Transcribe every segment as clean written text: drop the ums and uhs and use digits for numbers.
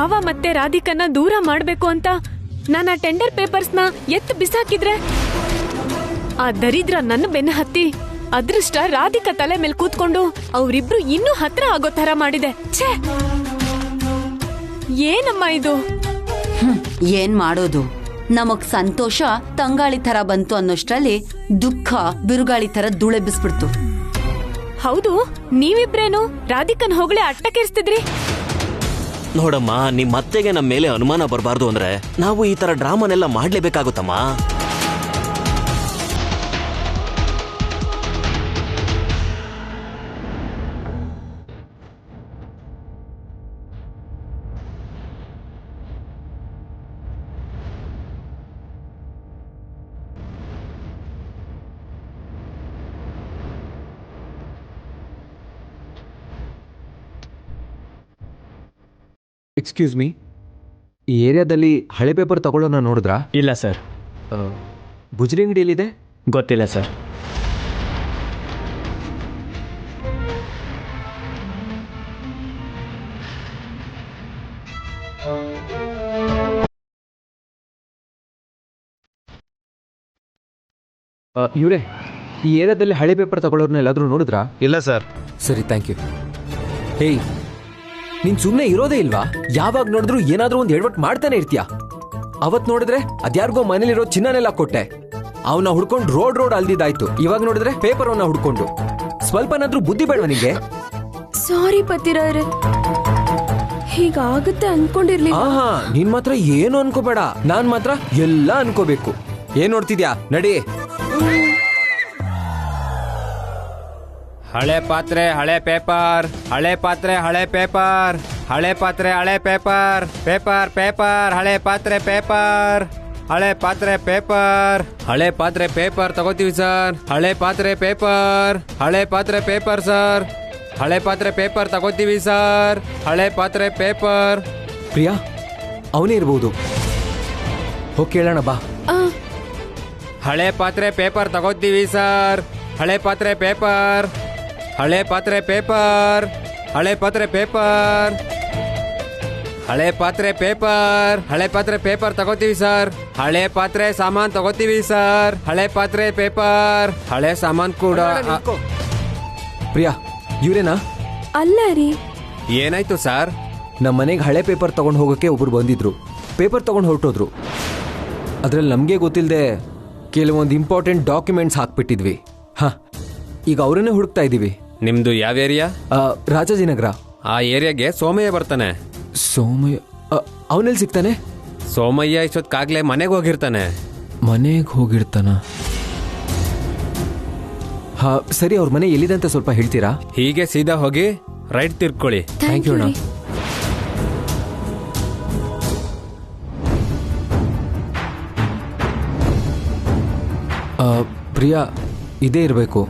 ಭಾವ ಮತ್ತೆ ರಾಧಿಕನ್ನ ದೂರ ಮಾಡ್ಬೇಕು ಅಂತ ನಾನು ಆ ಟೆಂಡರ್ ಪೇಪರ್ಸ್ನ ಎತ್ತು ಬಿಸಾಕಿದ್ರೆ ಆ ದರಿದ್ರ ನನ್ನ ಬೆನ್ನ ಹತ್ತಿ ಅದೃಷ್ಟ ರಾಧಿಕಾ ತಲೆ ಮೇಲೆ ಕೂತ್ಕೊಂಡು ಅವರಿಬ್ರು ಇನ್ನೂ ಹತ್ರ ಆಗೋ ತರ ಮಾಡಿದೆ. ಛೇ, ಏನಮ್ಮ ಇದು? ಏನ್ ಮಾಡೋದು, ನಮಗ್ ಸಂತೋಷ ತಂಗಾಳಿ ತರ ಬಂತು ಅನ್ನೋಷ್ಟ್ರಲ್ಲಿ ದುಃಖ ಬಿರುಗಾಳಿ ತರ ಧೂಳೆಬ್ಬಿಸ್ಬಿಡ್ತು. ಹೌದು, ನೀವಿಬ್ರೇನು ರಾಧಿಕನ್ ಹೋಗ್ಲೆ ಅಟ್ಟಕ್ಕೇರಿಸ್ತಿದ್ರಿ? ನೋಡಮ್ಮ, ನಿಮ್ ಅತ್ತೆಗೆ ನಮ್ಮ ಮೇಲೆ ಅನುಮಾನ ಬರಬಾರ್ದು ಅಂದ್ರೆ ನಾವು ಈ ತರ ಡ್ರಾಮಾನೆಲ್ಲ ಮಾಡ್ಲೇಬೇಕಾಗುತ್ತಮ್ಮ. ಎಕ್ಸ್ಕ್ಯೂಸ್ ಮೀ, ಈ ಏರಿಯಾದಲ್ಲಿ ಹಳೆ ಪೇಪರ್ ತಗೊಳ್ಳೋಣ ನೋಡಿದ್ರಾ? ಇಲ್ಲ ಸರ್. ಗುಜರಿ ಅಂಗಡಿಯಲ್ಲಿದೆ? ಗೊತ್ತಿಲ್ಲ ಸರ್. ಇವರೇ, ಈ ಏರಿಯಾದಲ್ಲಿ ಹಳೆ ಪೇಪರ್ ತಗೊಳ್ಳೋರ್ನ ಎಲ್ಲಾದರೂ ನೋಡಿದ್ರಾ? ಇಲ್ಲ ಸರ್. ಸರಿ, ಥ್ಯಾಂಕ್ ಯು. ಹೇಯ್, ನೀನ್ ಸುಮ್ಮನೆ ಇರೋದೇ ಇಲ್ವಾ? ಯಾವಾಗ ನೋಡಿದ್ರು ಏನಾದ್ರೂ ಒಂದು ಎಡವಟ್ ಮಾಡ್ತಾನೆ ಇರ್ತೀಯ. ಅವತ್ ನೋಡಿದ್ರೆ ಅದ್ಯಾರಿಗೋ ಮನೇಲಿರೋ ಚಿನ್ನನೆಲ್ಲ ಕೊಟ್ಟೆ, ಅವನ್ನ ಹುಡ್ಕೊಂಡು ರೋಡ್ ಅಲ್ದಿದ್ದಾಯ್ತು. ಇವಾಗ ನೋಡಿದ್ರೆ ಪೇಪರ್ ಅವನ್ನ ಹುಡ್ಕೊಂಡು. ಸ್ವಲ್ಪನಾದ್ರೂ ಬುದ್ಧಿ ಬೇಡವಾ ನಿಂಗೆ? ಸಾರಿ ಪತಿರಾಯ್ರೆ, ಹೀಗಾಗುತ್ತೆ ಅನ್ಕೊಂಡಿರ್ಲಿಲ್ಲ. ಆಹಾ, ನೀನ್ ಮಾತ್ರ ಏನು ಅನ್ಕೋಬೇಡ, ನಾನ್ ಮಾತ್ರ ಎಲ್ಲ ಅನ್ಕೋಬೇಕು. ಏನ್ ನೋಡ್ತಿದ್ಯಾ? ನಡಿ. ಹಳೆ ಪಾತ್ರೆ ಹಳೆ ಪೇಪರ್, ಹಳೆ ಪಾತ್ರೆ ಹಳೆ ಪೇಪರ್, ಹಳೆ ಪಾತ್ರೆ ಹಳೆ ಪೇಪರ್, ಪೇಪರ್ ಪೇಪರ್, ಹಳೆ ಪಾತ್ರೆ ಪೇಪರ್, ಹಳೆ ಪಾತ್ರೆ ಪೇಪರ್, ಹಳೆ ಪಾತ್ರೆ ಪೇಪರ್ ತಗೋತೀವಿ ಸರ್. ಹಳೆ ಪಾತ್ರೆ ಪೇಪರ್, ಹಳೆ ಪಾತ್ರೆ ಪೇಪರ್ ಸರ್, ಹಳೆ ಪಾತ್ರೆ ಪೇಪರ್ ತಗೋತೀವಿ ಸರ್. ಹಳೆ ಪಾತ್ರೆ ಪೇಪರ್. ಪ್ರಿಯಾ, ಅವನೇ ಇರ್ಬೋದು, ಹೋಗಿ ಕೇಳೋಣ ಬಾ. ಹಳೆ ಪಾತ್ರೆ ಪೇಪರ್ ತಗೋತೀವಿ ಸರ್. ಹಳೆ ಪಾತ್ರೆ ಪೇಪರ್, ಹಳೆ ಪಾತ್ರೆ ಪೇಪರ್, ಹಳೆ ಪಾತ್ರೆ ಪೇಪರ್, ಹಳೆ ಪಾತ್ರೆ ಪೇಪರ್, ಹಳೆ ಪಾತ್ರೆ ಪೇಪರ್ ತಗೋತೀವಿ ಸರ್. ಹಳೆ ಪಾತ್ರೆ ಸಾಮಾನ್ ತಗೋತೀವಿ ಸರ್. ಹಳೆ ಪಾತ್ರೆ ಪೇಪರ್, ಹಳೆ ಸಾಮಾನ್ ಕೂಡ. ಪ್ರಿಯಾ, ಇವ್ರೇನಾ? ಅಲ್ಲ ರೀ. ಏನಾಯ್ತು ಸರ್? ನಮ್ಮ ಮನೆಗೆ ಹಳೆ ಪೇಪರ್ ತಗೊಂಡು ಹೋಗೋಕೆ ಒಬ್ರು ಬಂದಿದ್ರು. ಪೇಪರ್ ತಗೊಂಡು ಹೊರಟೋದ್ರು. ಅದ್ರಲ್ಲಿ ನಮಗೆ ಗೊತ್ತಿಲ್ಲದೆ ಕೆಲವೊಂದು ಇಂಪಾರ್ಟೆಂಟ್ ಡಾಕ್ಯುಮೆಂಟ್ಸ್ ಹಾಕ್ಬಿಟ್ಟಿದ್ವಿ. ಹಾ, ಈಗ ಅವರನ್ನೇ ಹುಡುಕ್ತಾ ಇದ್ದೀವಿ. ನಿಮ್ದು ಯಾವ ಏರಿಯಾ? ರಾಜಾಜಿನಗರ. ಆ ಏರಿಯಾಗೆ ಸೋಮಯ್ಯ ಬರ್ತಾನೆ. ಸೋಮಯ್ಯ? ಅವನಲ್ಲಿ ಸಿಗ್ತಾನೆ? ಸೋಮಯ್ಯ ಇಷ್ಟೊತ್ತಾಗ್ಲೇ ಮನೆಗೆ ಹೋಗಿರ್ತಾನೆ. ಮನೆಗೆ ಹೋಗಿರ್ತಾನ? ಹಾ ಸರಿ, ಅವ್ರ ಮನೆ ಎಲ್ಲಿದೆ ಅಂತ ಸ್ವಲ್ಪ ಹೇಳ್ತೀರಾ? ಹೀಗೆ ಸೀದಾ ಹೋಗಿ ರೈಟ್ ತಿರ್ಕೊಳ್ಳಿ. ಥ್ಯಾಂಕ್ ಯು ಅಣ್ಣ. ಪ್ರಿಯಾ, ಇದೇ ಇರಬೇಕು.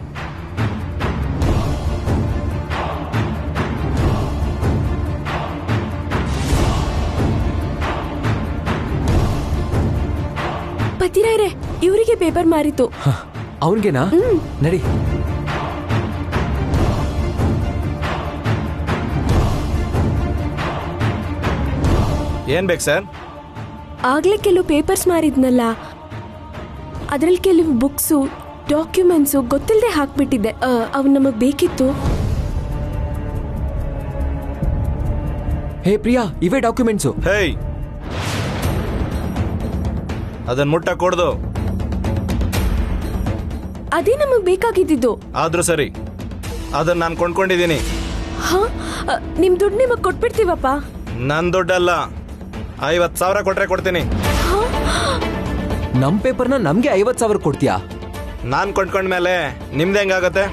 ಪತಿರಾಯ್ರೆ, ಇವರಿಗೆ ಪೇಪರ್ ಮಾರಿತು. ಅವನ್ಗೆನಾ? ನಡಿ. ಏನ್ ಬೇಕು ಸರ್? ಆಗ್ಲೇ ಕೆಲವು ಪೇಪರ್ಸ್ ಮಾರಿದ್ನಲ್ಲ, ಅದ್ರಲ್ಲಿ ಕೆಲವು ಬುಕ್ಸು ಡಾಕ್ಯುಮೆಂಟ್ಸು ಗೊತ್ತಿಲ್ಲದೆ ಹಾಕ್ಬಿಟ್ಟಿದ್ದೆ. ಅವು ನಮಗ್ ಬೇಕಿತ್ತು. ಹೇ ಪ್ರಿಯಾ, ಇವೇ ಡಾಕ್ಯುಮೆಂಟ್ಸು. ಹೇಯ್, ಅದನ್ನ ಮುಟ್ಟ ಕೊಡ್ದು. ಅದೇ ನಮಗ್ ಬೇಕಾಗಿದ್ದು. ಆದ್ರೂ ಸರಿ, ಅದನ್ನ ನಾನು ಕೊಂಡ್ಕೊಂಡಿದ್ದೀನಿ. ಹಾ, ನಿಮ್ ದುಡ್ಡು ನಿಮಗ್ ಕೊಟ್ಬಿಡ್ತೀವಪ್ಪ. ನನ್ ದುಡ್ಡಲ್ಲ, 50,000 ಕೊಟ್ರೆ ಕೊಡ್ತೀನಿ. ನಮ್ ಪೇಪರ್ನ ನಮ್ಗೆ 50,000 ಕೊಡ್ತೀಯಾ? ನಾನ್ ಕೊಂಡ್ಕೊಂಡ್ಮೇಲೆ ನಿಮ್ದು ಹೆಂಗಾಗತ್ತೆ?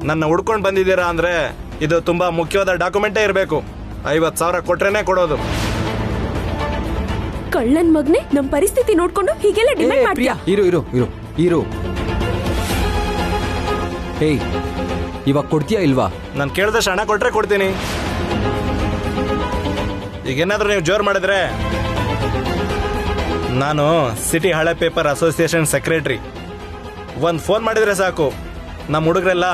ನನ್ನ ಹುಡ್ಕೊಂಡು ಬಂದಿದ್ದೀರಾ ಅಂದ್ರೆ ಇದು ತುಂಬಾ ಮುಖ್ಯವಾದ ಡಾಕ್ಯುಮೆಂಟೇ ಇರಬೇಕು. 50,000 ಕೊಟ್ರೇನೆ ಕೊಡೋದು. ಕಳ್ಳನ್ ಮಗ್ನೆ, ನಮ್ ಪರಿಸ್ಥಿತಿ ನೋಡ್ಕೊಂಡು ಹೀಗೆಲ್ಲ ಡಿಮ್ಯಾಂಡ್ ಮಾಡ್ತೀಯಾ? ಇರು ಇರು ಇರು ಇರು. ಹೇಯ್, ಇವಾಗ ಕೊಡ್ತೀಯಾ ಇಲ್ವಾ? ನಾನು ಕೇಳಿದಷ್ಟು ಹಣ ಕೊಟ್ರೆ ಕೊಡ್ತೀನಿ. ಈಗೇನಾದ್ರೂ ನೀವು ಜೋರ್ ಮಾಡಿದ್ರೆ ನಾನು ಸಿಟಿ ಹಳೆ ಪೇಪರ್ ಅಸೋಸಿಯೇಷನ್ ಸೆಕ್ರೆಟರಿ. ಒಂದು ಫೋನ್ ಮಾಡಿದ್ರೆ ಸಾಕು, ನಮ್ಮ ಹುಡುಗರೆಲ್ಲ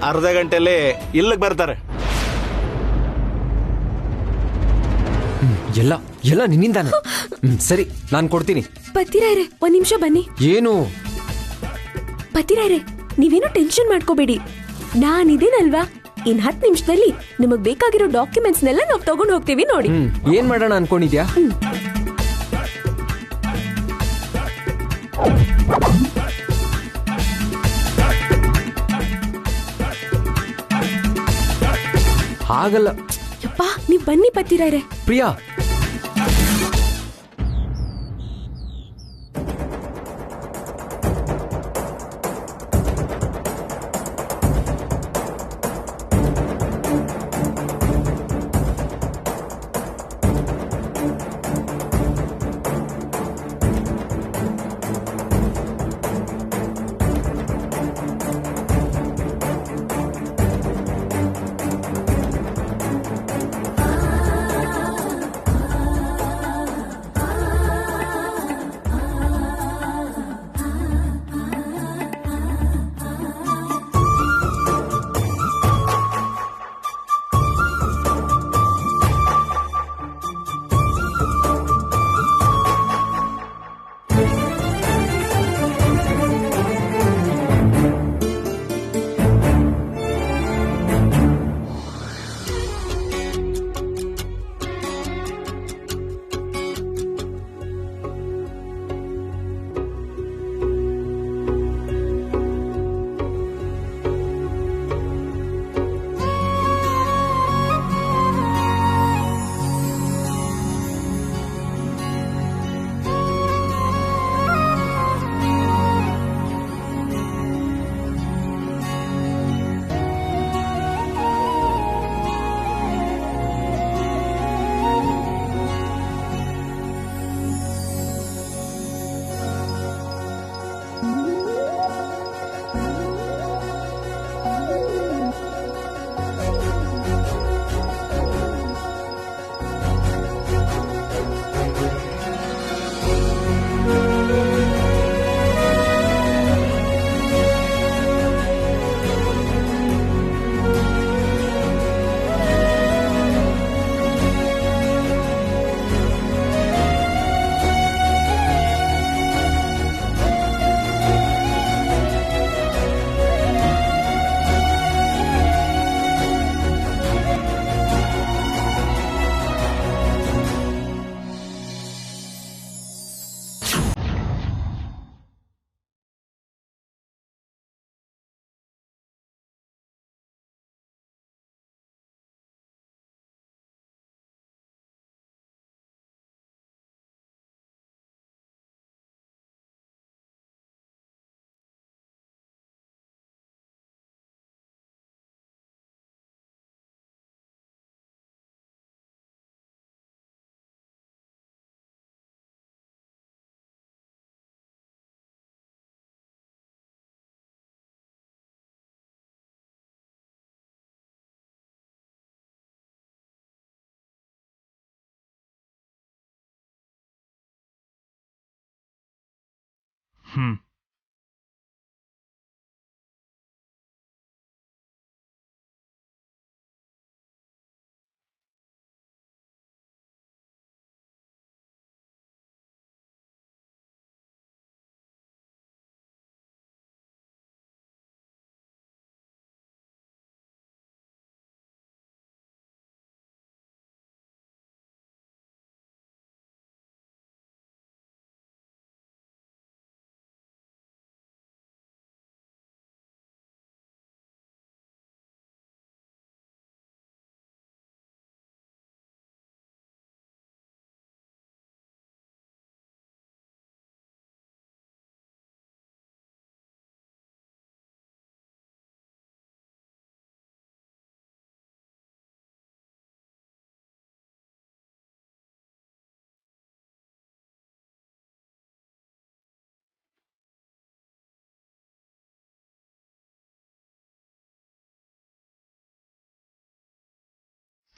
ಅರ್ಧ ಗಂಟೆಯಲ್ಲಿ ಇಲ್ಲಿಗೆ ಬರ್ತಾರೆ. ಎಲ್ಲ ಎಲ್ಲ ನಿನ್ನಿಂದಾನೆ. ಸರಿ, ನಾನು ಕೊಡ್ತೀನಿ. ಪತಿರಾಯ್ರೆ, ಒಂದ್ ನಿಮಿಷ ಬನ್ನಿ. ಏನು? ಪತಿರಾಯ್ರೆ, ನೀವೇನು ಟೆನ್ಷನ್ ಮಾಡ್ಕೋಬೇಡಿ, ನಾನಿದೇನಲ್ವಾ, ಇನ್ 10 ನಿಮಿಷದಲ್ಲಿ ನಿಮಗ್ ಬೇಕಾಗಿರೋ ಡಾಕ್ಯುಮೆಂಟ್ಸ್ನೆಲ್ಲ ನಾವು ತಗೊಂಡು ಹೋಗ್ತೀವಿ ನೋಡಿ. ಏನ್ ಮಾಡೋಣ ಅನ್ಕೊಂಡಿದ್ಯಾ? ಆಗಲ್ಲ. ಯಪ್ಪ, ನೀವ್ ಬನ್ನಿ ಪತಿರಾಯ್ರೆ. ಪ್ರಿಯಾ,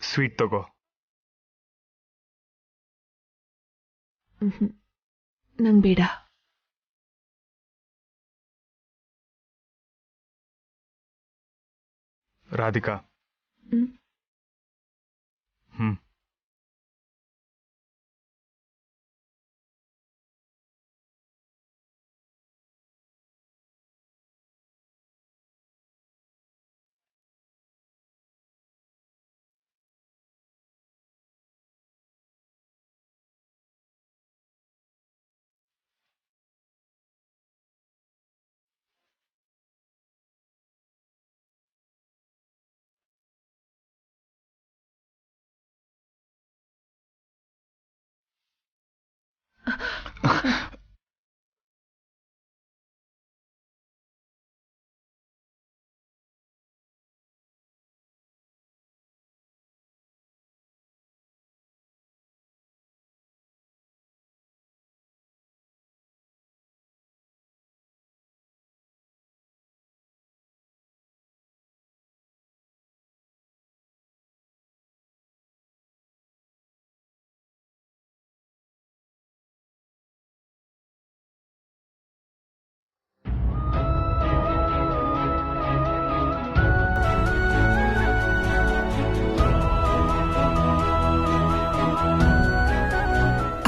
ಸ್ವೀಟ್ ತಗೋ. ನಂಗೆ ಬೇಡ. ರಾಧಿಕಾ. ಹ್ಮ್.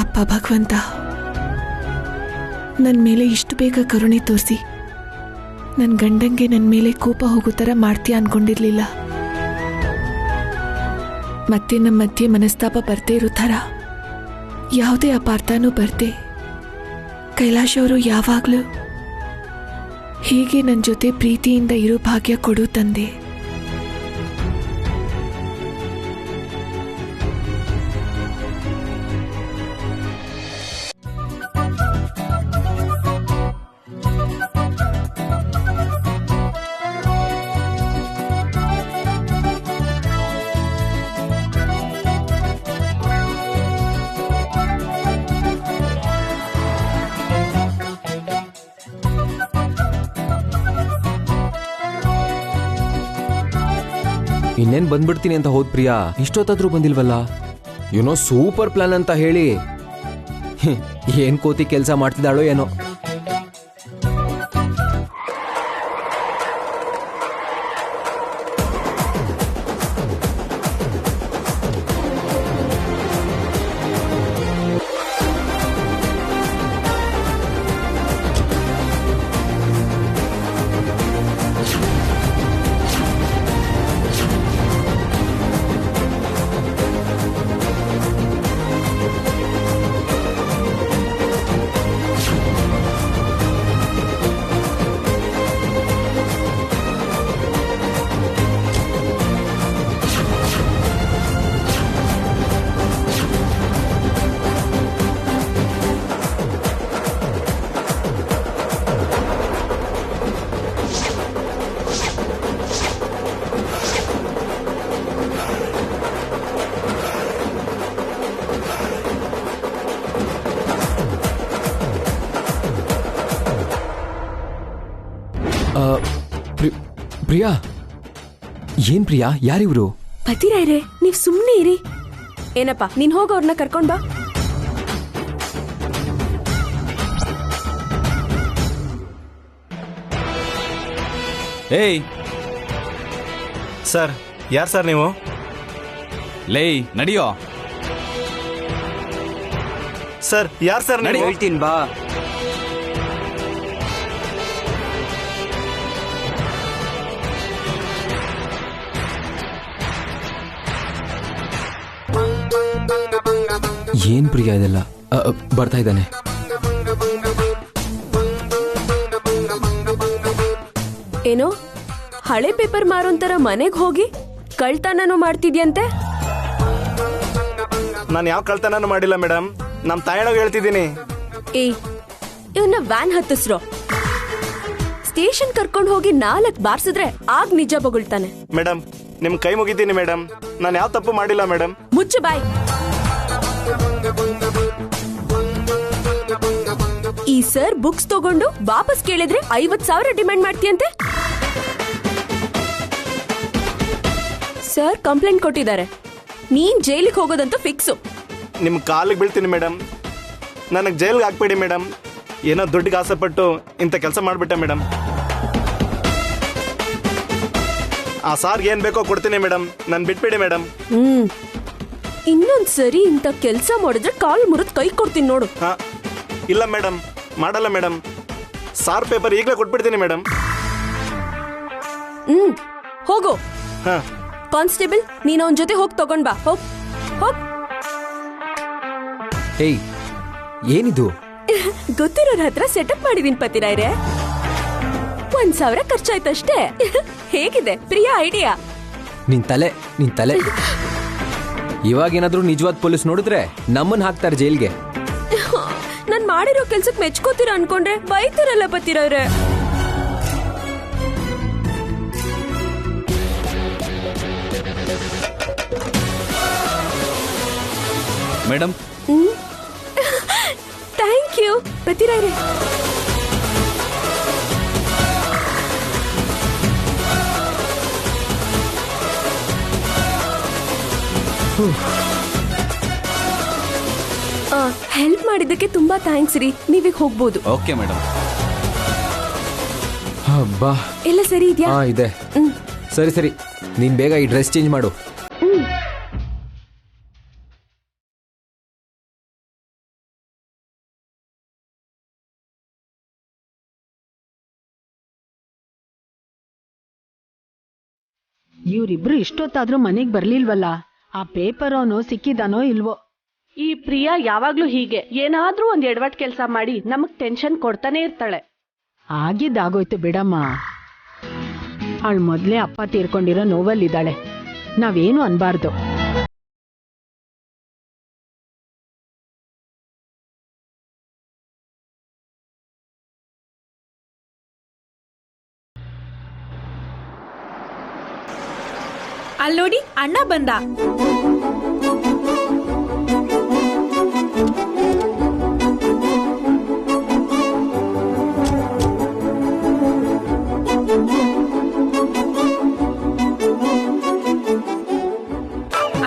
ಅಪ್ಪ ಭಗವಂತ, ನನ್ನ ಮೇಲೆ ಇಷ್ಟು ಬೇಗ ಕರುಣೆ ತೋರಿಸಿ ನನ್ನ ಗಂಡಂಗೆ ನನ್ನ ಮೇಲೆ ಕೋಪ ಹೋಗೋ ಥರ ಮಾಡ್ತೀಯ ಅನ್ಕೊಂಡಿರ್ಲಿಲ್ಲ. ಮತ್ತೆ ನಮ್ಮ ಮಧ್ಯೆ ಮನಸ್ತಾಪ ಬರ್ದೇ ಇರೋ ಥರ ಯಾವುದೇ ಅಪಾರ್ಥನೂ ಬರ್ದೆ ಕೈಲಾಶ್ ಅವರು ಯಾವಾಗಲೂ ಹೀಗೆ ನನ್ನ ಜೊತೆ ಪ್ರೀತಿಯಿಂದ ಇರೋ ಭಾಗ್ಯ ಕೊಡು ತಂದೆ. ಇನ್ನೇನ್ ಬಂದ್ಬಿಡ್ತೀನಿ ಅಂತ ಹೋದ್ ಪ್ರಿಯಾ, ಇಷ್ಟೊತ್ತಾದ್ರೂ ಬಂದಿಲ್ವಲ್ಲ? ಏನೋ ಸೂಪರ್ ಪ್ಲಾನ್ ಅಂತ ಹೇಳಿ ಏನ್ ಕೋತಿ ಕೆಲಸ ಮಾಡ್ತಿದ್ದಾಳೋ ಏನೋ. ಪ್ರಿಯಾ, ಏನ್ ಪ್ರಿಯಾ, ಯಾರಿವ್ರು? ಪತಿರಾಯ್ರೆ, ನೀವ್ ಸುಮ್ನೆ ಇರಿ. ಏನಪ್ಪ, ನೀನ್ ಹೋಗ ಅವ್ರನ್ನ ಕರ್ಕೊಂಡ್ ಬಾ. ಏಯ್ ಸರ್, ಯಾರು ಸರ್ ನೀವು? ಲೇ ನಡಿಯೋ. ಸರ್, ಯಾರು ಸರ್ ನಡಿ, ನೀವು? ಹೇಳ್ತೀನಿ ಬಾ. ಏನ್ ಪ್ರಿಯಾ ಇದೆಲ್ಲ? ಬರ್ತಾ ಇದ್ದಾನೆ. ಏನೋ ಹಳೆ ಪೇಪರ್ ಮಾರೋಂತರ ಮನೆಗ್ ಹೋಗಿ ಕಳ್ತನನೂ ಮಾಡ್ತಿದ್ಯಂತೆ? ನಾನು ಯಾವ ಕಳ್ತನೂ ಮಾಡಿಲ್ಲ ಮೇಡಮ್, ನಮ್ಮ ತಾಯಣಗೆ ಹೇಳ್ತಿದ್ದೀನಿ. ಏಯ್, ಇವನ್ನ ವ್ಯಾನ್ ಹತ್ತಿಸ್ರೋ. ಸ್ಟೇಷನ್ ಕರ್ಕೊಂಡು ಹೋಗಿ 4 ಬಾರ್ಸಿದ್ರೆ ಆಗ ನಿಜ ಬೊಗಳ್ತಾನೆ. ಮೇಡಮ್, ನಿಮ್ ಕೈ ಮುಗಿದ್ದೀನಿ ಮೇಡಮ್, ನಾನು ಯಾವ ತಪ್ಪು ಮಾಡಿಲ್ಲ ಮೇಡಮ್. ಮುಚ್ಚು ಬಾಯ್. ಈ ಸರ್ ಬುಕ್ಸ್ ತಗೊಂಡು ವಾಪಸ್ ಕೇಳಿದ್ರೆ 50,000 ಡಿಮ್ಯಾಂಡ್ ಮಾಡ್ತೀಯಂತೆ. ಸರ್ ಕಂಪ್ಲೇಂಟ್ ಕೊಟ್ಟಿದ್ದಾರೆ, ನೀನ್ ಜೈಲಿಗೆ ಹೋಗೋದಂತೂ ಫಿಕ್ಸು. ನಿಮ್ ಕಾಲಿಗೆ ಬೀಳ್ತೀನಿ ಮೇಡಮ್, ನನಗೆ ಜೈಲ್ಗೆ ಹಾಕ್ಬೇಡಿ ಮೇಡಮ್. ಏನೋ ದುಡ್ಡಿಗೆ ಆಸೆಪಟ್ಟು ಇಂಥ ಕೆಲಸ ಮಾಡಿಬಿಟ್ಟೆ ಮೇಡಮ್. ಆ ಸಾರ್ಗೆ ಏನ್ ಬೇಕೋ ಕೊಡ್ತೀನಿ ಮೇಡಮ್, ನನ್ ಬಿಟ್ಬಿಡಿ ಮೇಡಮ್. ಇನ್ನೊಂದ್ ಸರಿ ಇಂಥ ಕೆಲ್ಸ ಮಾಡಿದ್ರೆ ಕಾಲ್ ಮುರಿದ್ ಕೈ ಕೊಡ್ತೀನಿ ನೋಡು. ಹಾ ಇಲ್ಲ ಮೇಡಮ್, ಮಾಡಲ್ಲ ಮೇಡಮ್. ಸಾರ್ ಪೇಪರ್ ಈಗಲೇ ಕೊಟ್ಬಿಡ್ತೀನಿ ಮೇಡಮ್. ಹೋಗು. ಹಾ ಕಾನ್ಸ್ಟೇಬಲ್, ನೀನ್ ಅವನ್ ಜೊತೆ ಹೋಗ್ ತಗೊಂಡ್ ಬಾ. ಹೋಗ್ ಹೋಗ್. ಏಯ್, ಏನಿದು? ಗೊತ್ತಿರೋರ ಹತ್ರ ಸೆಟಪ್ ಮಾಡಿದೀನಿ ಪತಿರಾಯ್ರೆ. 1,000 ಖರ್ಚಾಯ್ತಷ್ಟೇ. ಹೇಗಿದೆ ಪ್ರಿಯಾ ಐಡಿಯಾ? ನಿನ್ ತಲೆ ಇವಾಗೇನಾದ್ರೂ ನಿಜವಾದ ಪೊಲೀಸ್ ನೋಡಿದ್ರೆ ನಮ್ಮನ್ನ ಹಾಕ್ತಾರೆ ಜೈಲ್ಗೆ. ನಾನ್ ಮಾಡಿರೋ ಕೆಲ್ಸಕ್ ಮೆಚ್ಕೋತೀರ ಅನ್ಕೊಂಡ್ರೆ ಬೈತಿರಲ್ಲ ಪತಿರಾಯ್ರೆ. ಮೇಡಮ್, ಥ್ಯಾಂಕ್ ಯು ಪತಿರಾಯ್ರೆ. ಹೆಲ್ಪ್ ಮಾಡಿದ್ದಕ್ಕೆ ತುಂಬಾ ಥ್ಯಾಂಕ್ಸ್ ರೀ. ನೀವೀಗ ಹೋಗ್ಬೋದು. Okay madam. ಅಬ್ಬಾ, ಎಲ್ಲ ಸರಿ ಇದೆಯಾ? ಹಾ ಇದೆ. ಸರಿ ನೀನ್ ಬೇಗ ಈ ಡ್ರೆಸ್ ಚೇಂಜ್ ಮಾಡು. ಇವ್ರಿಬ್ರು ಇಷ್ಟೊತ್ತಾದ್ರೂ ಮನೆಗ್ ಬರ್ಲಿಲ್ವಲ್ಲ? ಆ ಪೇಪರ್ ಅವನು ಸಿಕ್ಕಿದಾನೋ ಇಲ್ವೋ? ಈ ಪ್ರಿಯಾ ಯಾವಾಗ್ಲೂ ಹೀಗೆ ಏನಾದ್ರೂ ಒಂದ್ ಎಡವಟ್ ಕೆಲ್ಸ ಮಾಡಿ ನಮಗ್ ಟೆನ್ಷನ್ ಕೊಡ್ತಾನೆ ಇರ್ತಾಳೆ. ಆಗಿದ್ದಾಗೋಯ್ತು ಬಿಡಮ್ಮ. ಅವಳು ಮೊದ್ಲೇ ಅಪ್ಪ ತೀರ್ಕೊಂಡಿರೋ ನೋವಲ್ಲಿದ್ದಾಳೆ. ನಾವೇನು ಅನ್ಬಾರ್ದು. ಅಲ್ಲೋಡಿ, ಅಣ್ಣ ಬಂದ.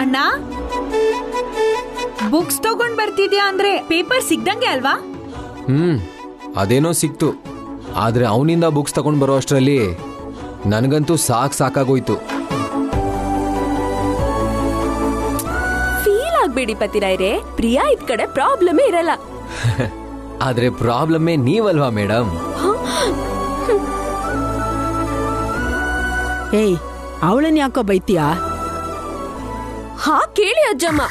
ಅಣ್ಣ, ಬುಕ್ಸ್ ತಗೊಂಡ್ ಬರ್ತಿದ್ಯಾ ಅಂದ್ರೆ ಪೇಪರ್ ಸಿಗ್ದಂಗೆ ಅಲ್ವಾ? ಅದೇನೋ ಸಿಕ್ತು, ಆದ್ರೆ ಅವನಿಂದ ಬುಕ್ಸ್ ತಗೊಂಡ್ ಬರೋ ಅಷ್ಟರಲ್ಲಿ ನನಗಂತೂ ಸಾಕಾಗೋಯ್ತು. ಫೀಲ್ ಆಗ್ಬೇಡಿ ಪತಿರಾಯ್ರೆ, ಪ್ರಿಯಾ ಇದ್ ಕಡೆ ಪ್ರಾಬ್ಲಮೇ ಇರಲ್ಲ. ಆದ್ರೆ ಪ್ರಾಬ್ಲಮ್ಮೇ ನೀವಲ್ವಾ ಮೇಡಮ್? ಏಯ್, ಅವಳನ್ ಯಾಕೋ ಬೈತೀಯಾ? ಹಾ ಕೇಳಿ ಅಜ್ಜಮ್ಮ.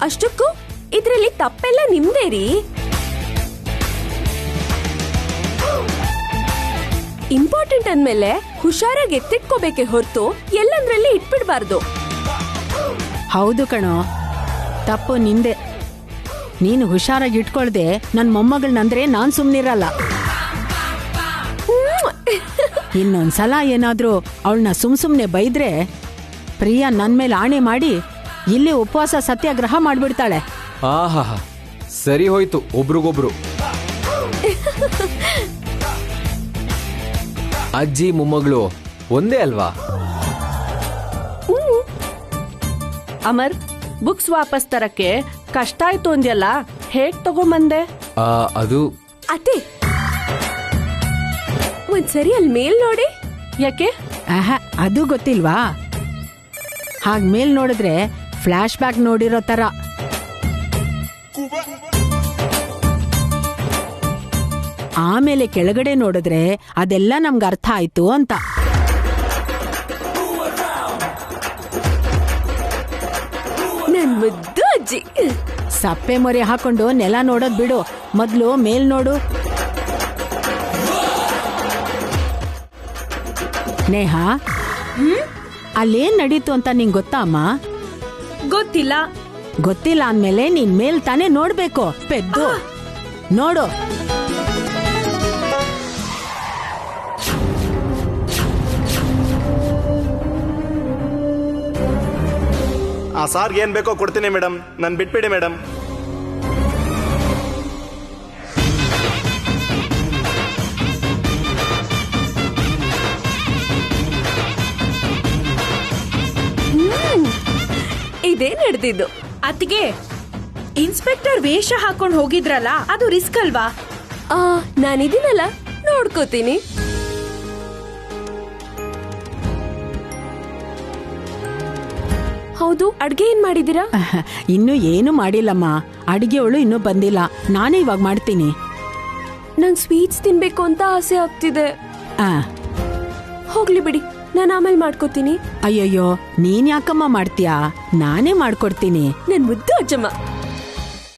ಅಷ್ಟಕ್ಕೂ ಇದ್ರಲ್ಲಿ ತಪ್ಪೆಲ್ಲ ನಿಮ್ದೇ ರೀ. ಇಂಪಾರ್ಟೆಂಟ್ ಅಂದ್ಮೇಲೆ ಹುಷಾರಾಗಿ ಎತ್ತಿಟ್ಕೋಬೇಕೆ ಹೊರತು ಎಲ್ಲಂದ್ರಲ್ಲಿ ಇಟ್ಬಿಡ್ಬಾರ್ದು. ಹೌದು ಕಣೋ, ತಪ್ಪು ನಿಂದೆ. ನೀನು ಹುಷಾರಾಗಿ ಇಟ್ಕೊಳ್ದೆ ನನ್ ಮೊಮ್ಮಗಳನ್ನಂದ್ರೆ ನಾನ್ ಸುಮ್ನಿರಲ್ಲ. ಇನ್ನೊಂದ್ಸಲ ಏನಾದ್ರೂ ಅವಳನ್ನ ಸುಮ್ನೆ ಬೈದ್ರೆ ಪ್ರಿಯಾ ನನ್ ಮೇಲೆ ಆಣೆ ಮಾಡಿ ಇಲ್ಲಿ ಉಪವಾಸ ಸತ್ಯಾಗ್ರಹ ಮಾಡ್ಬಿಡ್ತಾಳೆ. ಆಹಾ, ಸರಿ ಹೋಯ್ತು ಒಬ್ರಿಗೊಬ್ರು. ಅಜ್ಜಿ ಮೊಮ್ಮಗಳು ಒಂದೇ ಅಲ್ವಾ? ಅಮರ್, ಬುಕ್ಸ್ ವಾಪಸ್ ತರಕ್ಕೆ ಕಷ್ಟ ಆಯ್ತು ಅಂದ್ಯಲ್ಲ, ಹೇಗ್ ತಗೊಂಬಂದೆ? ಅದು ಅತ್ತೆ, ಒಂದ್ಸರಿ ಅಲ್ಲಿ ಮೇಲ್ ನೋಡಿ. ಯಾಕೆ? ಅದು ಗೊತ್ತಿಲ್ವಾ? ಹಾಗ್ ಮೇಲ್ ನೋಡಿದ್ರೆ ಫ್ಲಾಶ್ ಬ್ಯಾಕ್ ನೋಡಿರೋ ತರ. ಆಮೇಲೆ ಕೆಳಗಡೆ ನೋಡಿದ್ರೆ ಅದೆಲ್ಲ ನಮ್ಗೆ ಅರ್ಥ ಆಯ್ತು ಅಂತ. ನನ್ ಮುದ್ದು ಅಜ್ಜಿ. ಸಪ್ಪೆ ಮೊರೆ ಹಾಕೊಂಡು ನೆಲ ನೋಡೋದ್ ಬಿಡು, ಮೊದ್ಲು ಮೇಲ್ ನೋಡು. ನೇಹಾ, ಅಲ್ಲೇನ್ ನಡೀತು ಅಂತ ನಿಂಗ್ ಗೊತ್ತಾ ಅಮ್ಮ? ಗೊತ್ತಿಲ್ಲ. ಗೊತ್ತಿಲ್ಲ ಅಂದ್ಮೇಲೆ ನೀನ್ ಮೇಲ್ ತಾನೇ ನೋಡ್ಬೇಕು. ಪೆದ್ದು ನೋಡು. ಆ ಸಾರ್ಗೆ ಏನ್ ಬೇಕೋ ಕೊಡ್ತೀನಿ ಮೇಡಮ್, ನನ್ ಬಿಟ್ಬಿಡಿ ಮೇಡಮ್. ಇದೇ ನಡೆದಿದ್ದು. ಅತ್ತಿಗೆ, ಇನ್ಸ್ಪೆಕ್ಟರ್ ವೇಷ ಹಾಕೊಂಡ್ ಹೋಗಿದ್ರಲ್ಲ, ಅದು ರಿಸ್ಕ್ ಅಲ್ವಾ? ನಾನಿದ್ದೀನಲ್ಲ, ನೋಡ್ಕೋತೀನಿ. ಹೌದು, ಅಡ್ಗೆ ಏನ್ ಮಾಡಿದೀರಾ? ಇನ್ನೂ ಏನು ಮಾಡಿಲ್ಲಮ್ಮ. ಅಡಿಗೆವಳು ಇನ್ನೂ ಬಂದಿಲ್ಲ, ನಾನೇ ಇವಾಗ ಮಾಡ್ತೀನಿ. ನಂಗ್ ಸ್ವೀಟ್ಸ್ ತಿನ್ಬೇಕು ಅಂತ ಆಸೆ ಆಗ್ತಿದೆ. ಆ, ಹೋಗ್ಲಿ ಬಿಡಿ, ನಾನು ಆಮೇಲೆ ಮಾಡ್ಕೋತೀನಿ. ಅಯ್ಯಯ್ಯೋ, ನೀನ್ ಯಾಕಮ್ಮ ಮಾಡ್ತೀಯಾ? ನಾನೇ ಮಾಡ್ಕೊಡ್ತೀನಿ. ನನ್ ಮುದ್ದು ಅಜ್ಜಮ್ಮ.